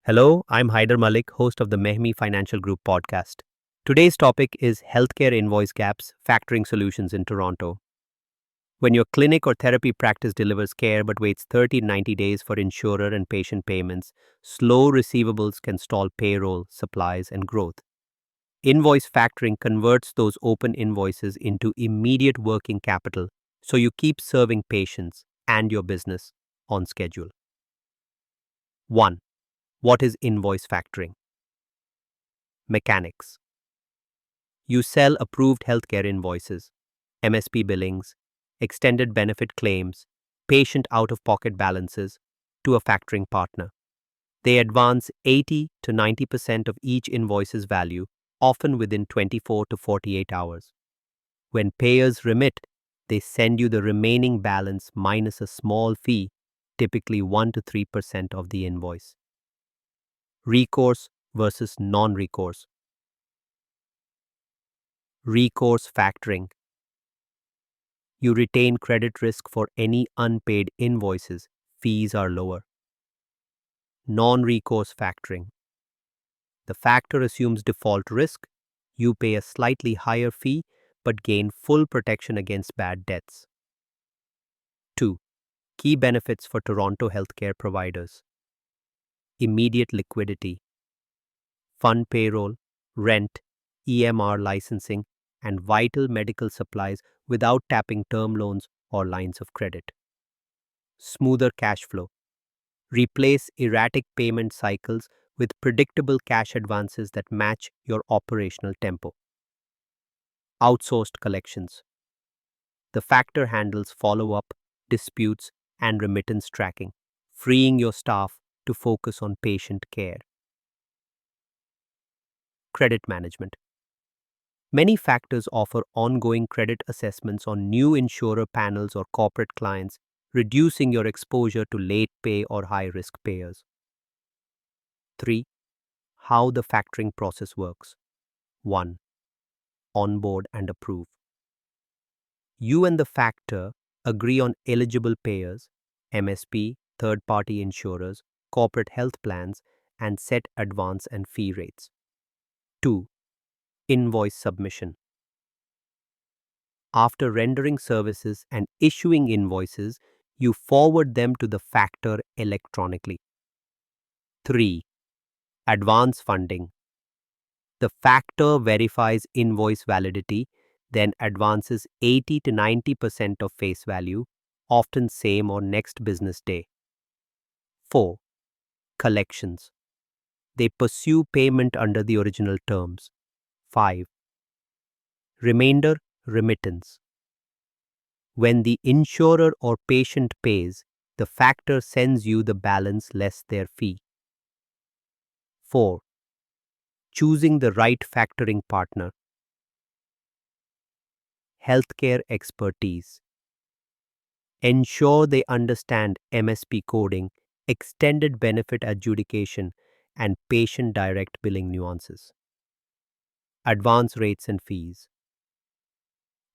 Hello, I'm Haider Malik, host of the Mehmi Financial Group podcast. Today's topic is healthcare invoice gaps, factoring solutions in Toronto. When your clinic or therapy practice delivers care but waits 30 to 90 days for insurer and patient payments, slow receivables can stall payroll, supplies, and growth. Invoice factoring converts those open invoices into immediate working capital so you keep serving patients and your business on schedule. 1. What is invoice factoring? Mechanics. You sell approved healthcare invoices, MSP billings, extended benefit claims, patient out of pocket balances to a factoring partner. They advance 80 to 90% of each invoice's value, often within 24 to 48 hours. When payers remit, they send you the remaining balance minus a small fee, typically 1 to 3% of the invoice. Recourse versus non-recourse. Recourse factoring. You retain credit risk for any unpaid invoices. Fees are lower. Non-recourse factoring. The factor assumes default risk. You pay a slightly higher fee but gain full protection against bad debts. 2. Key benefits for Toronto healthcare providers. Immediate liquidity. Fund payroll, rent, EMR licensing, and vital medical supplies without tapping term loans or lines of credit. Smoother cash flow. Replace erratic payment cycles with predictable cash advances that match your operational tempo. Outsourced collections. The factor handles follow-up, disputes, and remittance tracking, freeing your staff to focus on patient care. Credit management. Many factors offer ongoing credit assessments on new insurer panels or corporate clients, reducing your exposure to late pay or high-risk payers. 3. How the factoring process works. 1. Onboard and approve. You and the factor agree on eligible payers, MSP, third-party insurers, corporate health plans, and set advance and fee rates. 2. Invoice submission. After rendering services and issuing invoices, you forward them to the factor electronically. 3. Advance funding. The factor verifies invoice validity, then advances 80 to 90% of face value, often same or next business day. 4. Collections. They pursue payment under the original terms. 5. Remainder remittance. When the insurer or patient pays, the factor sends you the balance less their fee. 4. Choosing the right factoring partner. Healthcare expertise. Ensure they understand MSP coding, extended benefit adjudication, and patient direct billing nuances. Advance rates and fees.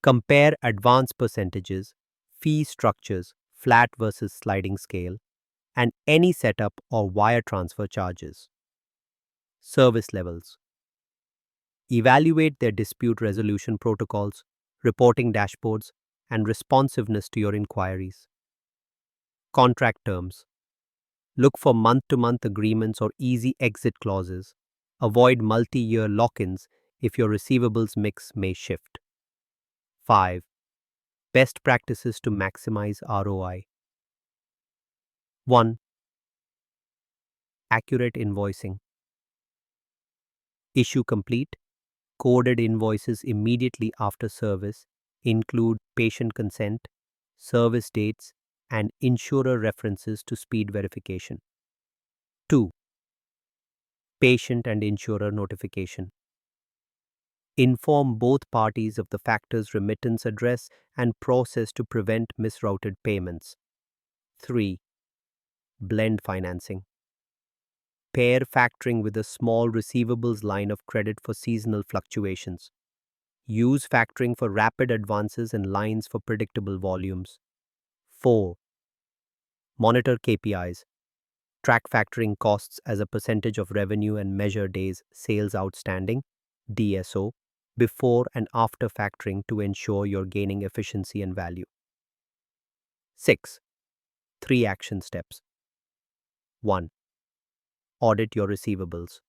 Compare advance percentages, fee structures, flat versus sliding scale, and any setup or wire transfer charges. Service levels. Evaluate their dispute resolution protocols, reporting dashboards, and responsiveness to your inquiries. Contract terms. Look for month-to-month agreements or easy exit clauses. Avoid multi-year lock-ins if your receivables mix may shift. 5. Best practices to maximize ROI. 1. Accurate invoicing. Issue complete. Coded invoices immediately after service include patient consent, service dates, and insurer references to speed verification. 2. Patient and insurer notification. Inform both parties of the factor's remittance address and process to prevent misrouted payments. 3. Blend financing. Pair factoring with a small receivables line of credit for seasonal fluctuations. Use factoring for rapid advances and lines for predictable volumes. 4. Monitor KPIs. Track factoring costs as a percentage of revenue and measure days sales outstanding, DSO, before and after factoring to ensure you're gaining efficiency and value. 6. 3 action steps. 1. Audit your receivables.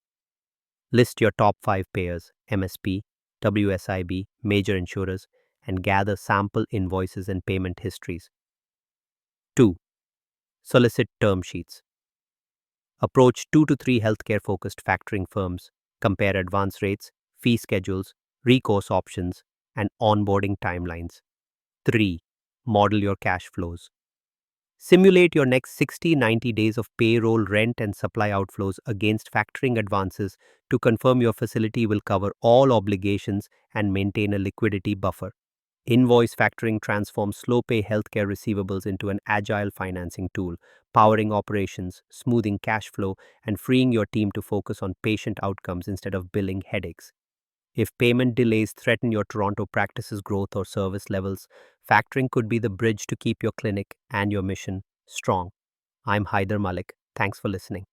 List your top 5 payers, MSP, WSIB, major insurers, and gather sample invoices and payment histories. 2. Solicit term sheets. Approach 2 to 3 healthcare-focused factoring firms, compare advance rates, fee schedules, recourse options, and onboarding timelines. 3. Model your cash flows. Simulate your next 60-90 days of payroll, rent, and supply outflows against factoring advances to confirm your facility will cover all obligations and maintain a liquidity buffer. Invoice factoring transforms slow-pay healthcare receivables into an agile financing tool, powering operations, smoothing cash flow, and freeing your team to focus on patient outcomes instead of billing headaches. If payment delays threaten your Toronto practice's growth or service levels, factoring could be the bridge to keep your clinic and your mission strong. I'm Haider Malik. Thanks for listening.